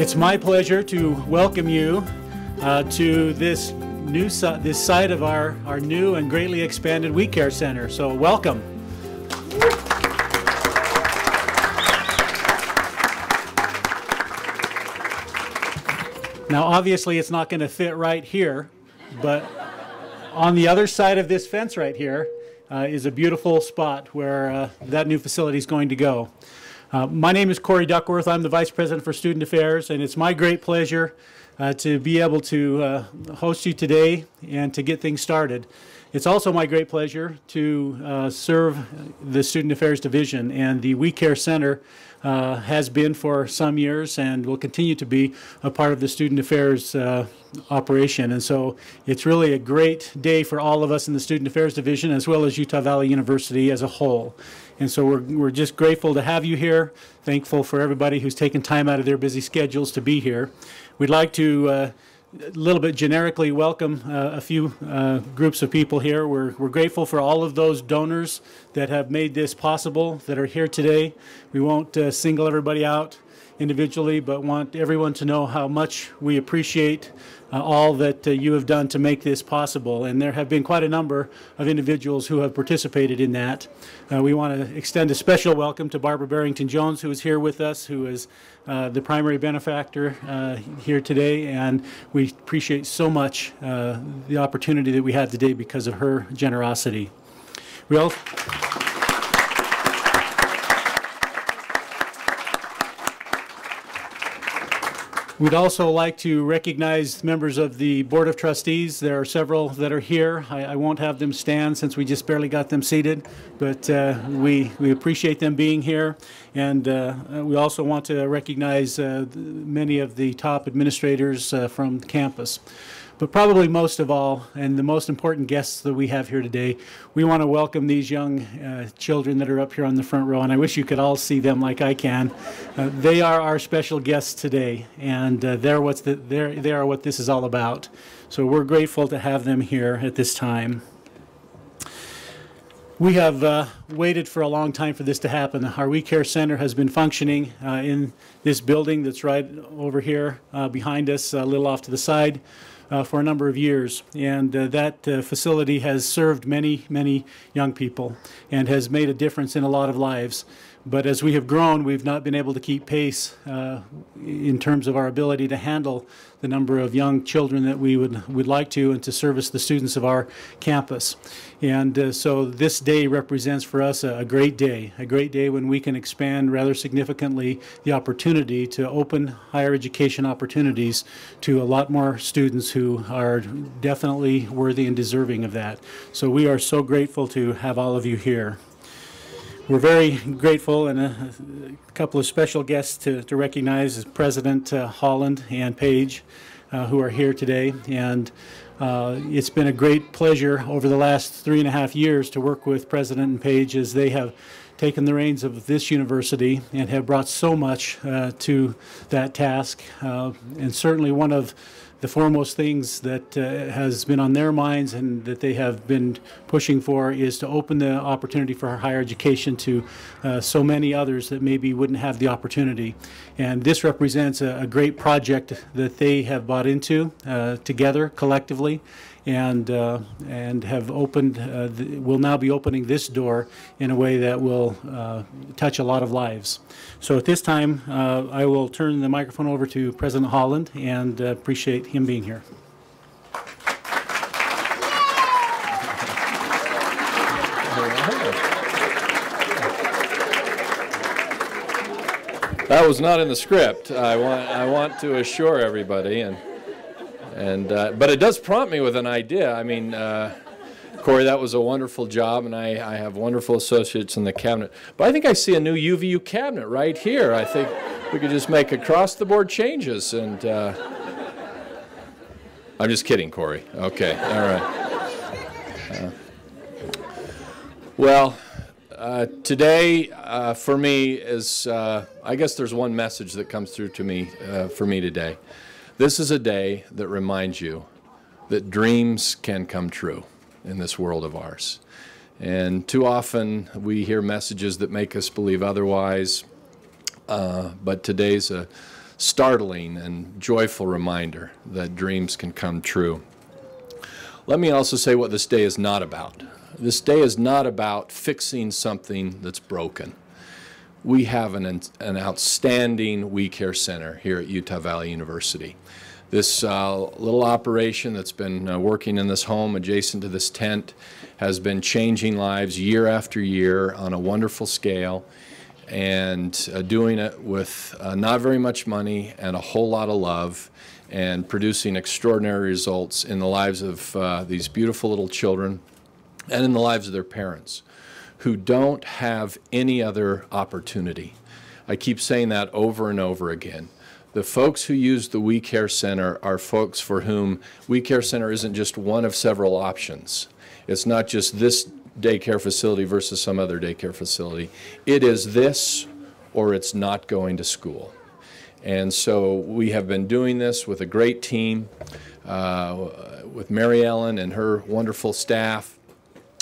It's my pleasure to welcome you to this site of our new and greatly expanded We Care Center. So welcome. Now obviously it's not going to fit right here, but on the other side of this fence right here is a beautiful spot where that new facility is going to go. My name is Corey Duckworth. I'm the Vice President for Student Affairs, and it's my great pleasure to be able to host you today and to get things started. It's also my great pleasure to serve the Student Affairs Division, and the We Care Center has been for some years and will continue to be a part of the Student Affairs operation. And so it's really a great day for all of us in the Student Affairs Division as well as Utah Valley University as a whole. And so we're just grateful to have you here, thankful for everybody who's taken time out of their busy schedules to be here. We'd like to a little bit generically welcome a few groups of people here. We're grateful for all of those donors that have made this possible, that are here today. We won't single everybody out individually, but want everyone to know how much we appreciate all that you have done to make this possible. And there have been quite a number of individuals who have participated in that. We want to extend a special welcome to Barbara Barrington Jones, who is here with us, who is the primary benefactor here today, and we appreciate so much the opportunity that we had today because of her generosity. We'd also like to recognize members of the Board of Trustees. There are several that are here. I won't have them stand since we just barely got them seated, but we appreciate them being here. And we also want to recognize many of the top administrators from the campus. But probably most of all, and the most important guests that we have here today, we want to welcome these young children that are up here on the front row, and I wish you could all see them like I can. They are our special guests today, and they are what this is all about. So we're grateful to have them here at this time. We have waited for a long time for this to happen. Our We Care Center has been functioning in this building that's right over here behind us, a little off to the side, for a number of years, and that facility has served many, many young people and has made a difference in a lot of lives. But as we have grown, we've not been able to keep pace in terms of our ability to handle the number of young children that we would like to, and to service the students of our campus. And so this day represents for us a great day when we can expand rather significantly the opportunity to open higher education opportunities to a lot more students who are definitely worthy and deserving of that. So we are so grateful to have all of you here. We're very grateful, and a couple of special guests to recognize is President Holland and Page, who are here today. And it's been a great pleasure over the last 3.5 years to work with President and Page as they have taken the reins of this university and have brought so much to that task. And certainly one of the foremost things that has been on their minds and that they have been pushing for is to open the opportunity for higher education to so many others that maybe wouldn't have the opportunity. And this represents a great project that they have bought into together collectively, and have opened, will now be opening this door in a way that will touch a lot of lives. So at this time, I will turn the microphone over to President Holland, and appreciate him being here. That was not in the script. I want to assure everybody, but it does prompt me with an idea. I mean, Corey, that was a wonderful job, and I have wonderful associates in the cabinet. But I think I see a new UVU cabinet right here. I think we could just make across-the-board changes. And I'm just kidding, Corey. Okay, all right. Today, for me, is I guess there's one message that comes through to me for me today. This is a day that reminds you that dreams can come true in this world of ours. And too often we hear messages that make us believe otherwise, but today's a startling and joyful reminder that dreams can come true. Let me also say what this day is not about. This day is not about fixing something that's broken. We have an outstanding We Care Center here at Utah Valley University. This little operation that's been working in this home adjacent to this tent has been changing lives year after year on a wonderful scale, and doing it with not very much money and a whole lot of love, and producing extraordinary results in the lives of these beautiful little children and in the lives of their parents who don't have any other opportunity. I keep saying that over and over again. The folks who use the We Care Center are folks for whom We Care Center isn't just one of several options. It's not just this daycare facility versus some other daycare facility. It is this or it's not going to school. And so we have been doing this with a great team, with Mary Ellen and her wonderful staff,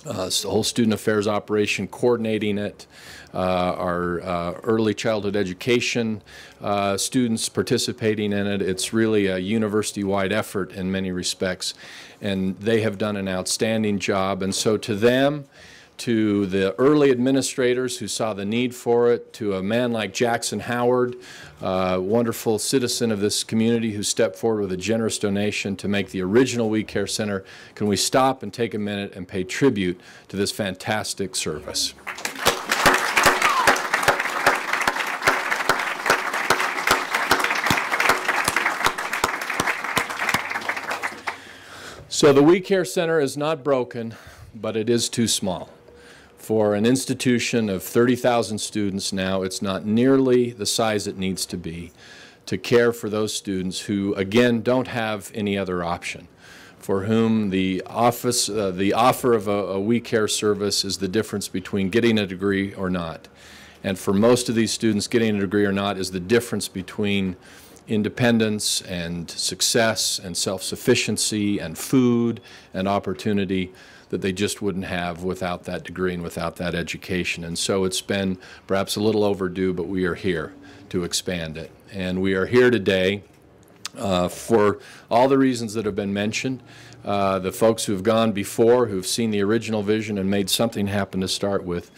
the whole student affairs operation coordinating it, our early childhood education students participating in it. It's really a university-wide effort in many respects, and they have done an outstanding job. And so to them, to the early administrators who saw the need for it, to a man like Jackson Howard, wonderful citizen of this community who stepped forward with a generous donation to make the original We Care Center, can we stop and take a minute and pay tribute to this fantastic service? So the We Care Center is not broken, but it is too small. For an institution of 30,000 students now, it's not nearly the size it needs to be to care for those students who, again, don't have any other option, for whom the offer of a We Care service is the difference between getting a degree or not. And for most of these students, getting a degree or not is the difference between independence and success and self-sufficiency and food and opportunity that they just wouldn't have without that degree and without that education. And so it's been perhaps a little overdue, but we are here to expand it. And we are here today for all the reasons that have been mentioned. The folks who have gone before, who've seen the original vision and made something happen to start with.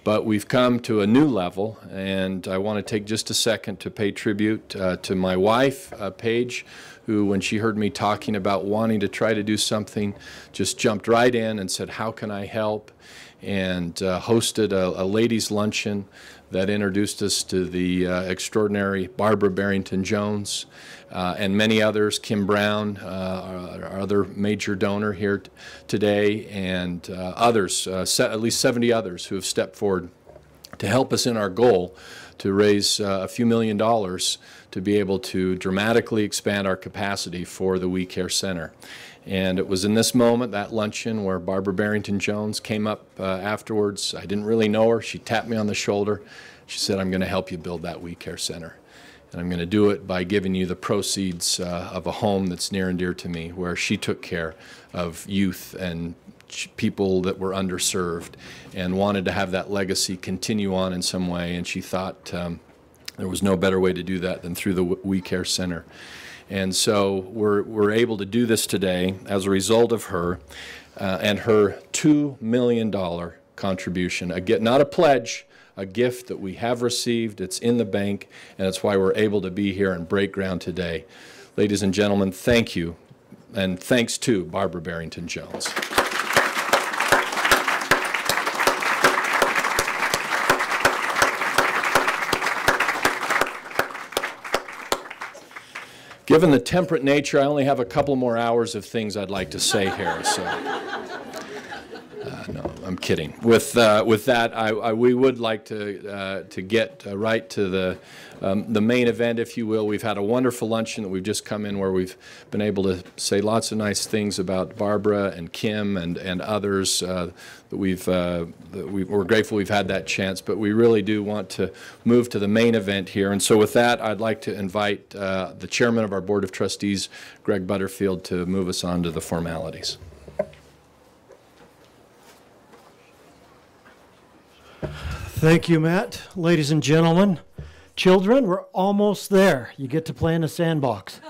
But we've come to a new level, and I want to take just a second to pay tribute to my wife, Paige, who, when she heard me talking about wanting to try to do something, just jumped right in and said, how can I help? And hosted a ladies' luncheon that introduced us to the extraordinary Barbara Barrington Jones and many others, Kim Brown, our other major donor here today, and others, at least 70 others who have stepped forward to help us in our goal to raise a few $1,000,000 to be able to dramatically expand our capacity for the We Care Center. And it was in this moment, that luncheon, where Barbara Barrington Jones came up afterwards. I didn't really know her. She tapped me on the shoulder. She said, I'm going to help you build that We Care Center. And I'm going to do it by giving you the proceeds of a home that's near and dear to me, where she took care of youth and people that were underserved and wanted to have that legacy continue on in some way. And she thought there was no better way to do that than through the We Care Center. And so we're able to do this today as a result of her and her $2 million contribution. Again, not a pledge, a gift that we have received. It's in the bank, and it's why we're able to be here and break ground today. Ladies and gentlemen, thank you, and thanks to Barbara Barrington Jones. Given the temperate nature, I only have a couple more hours of things I'd like to say here. So, no, I'm kidding. With that, we would like to get right to the main event, if you will. We've had a wonderful luncheon that we've just come in, where we've been able to say lots of nice things about Barbara and Kim and others. That we're grateful we've had that chance, but we really do want to move to the main event here. And so with that, I'd like to invite the chairman of our Board of Trustees, Greg Butterfield, to move us on to the formalities. Thank you, Matt. Ladies and gentlemen, Children, we're almost there. You get to play in the sandbox.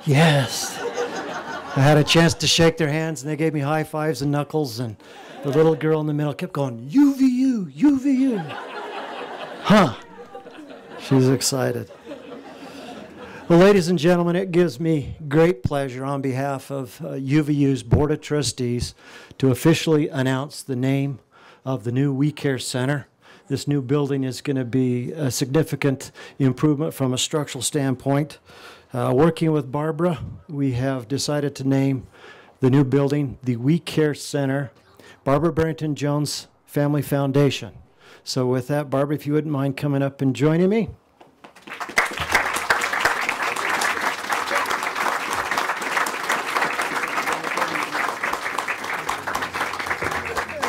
Yes. I had a chance to shake their hands, and they gave me high fives and knuckles, and the little girl in the middle kept going, UVU, UVU. Huh. She's excited. Well, ladies and gentlemen, it gives me great pleasure on behalf of UVU's Board of Trustees to officially announce the name of the new We Care Center. This new building is going to be a significant improvement from a structural standpoint. Working with Barbara, we have decided to name the new building the We Care Center, Barbara Barrington Jones Family Foundation. So with that, Barbara, if you wouldn't mind coming up and joining me.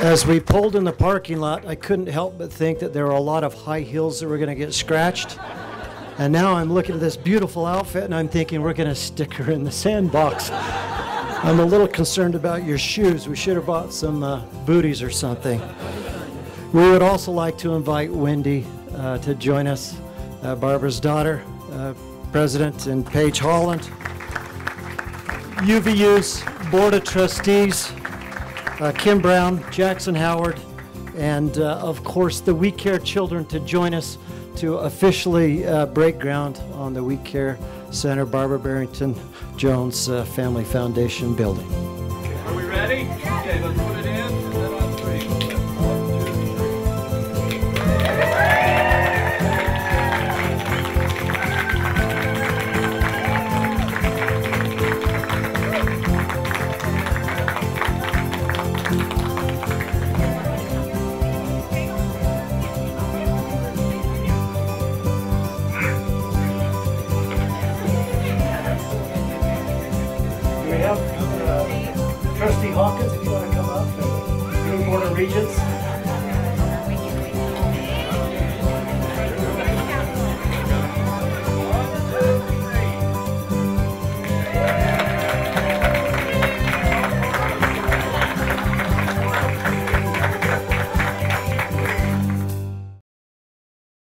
As we pulled in the parking lot, I couldn't help but think that there were a lot of high heels that were going to get scratched. And now I'm looking at this beautiful outfit and I'm thinking we're going to stick her in the sandbox. I'm a little concerned about your shoes. We should have bought some booties or something. We would also like to invite Wendy to join us, Barbara's daughter, President and Paige Holland, UVU's Board of Trustees, Kim Brown, Jackson Howard, and of course the We Care children to join us to officially break ground on the We Care Center, Barbara Barrington Jones Family Foundation building. Are we ready? Okay, let's put it in, and then on three. 1, Do we have Trustee Hawkins, if you want to come up, and Board of Regents?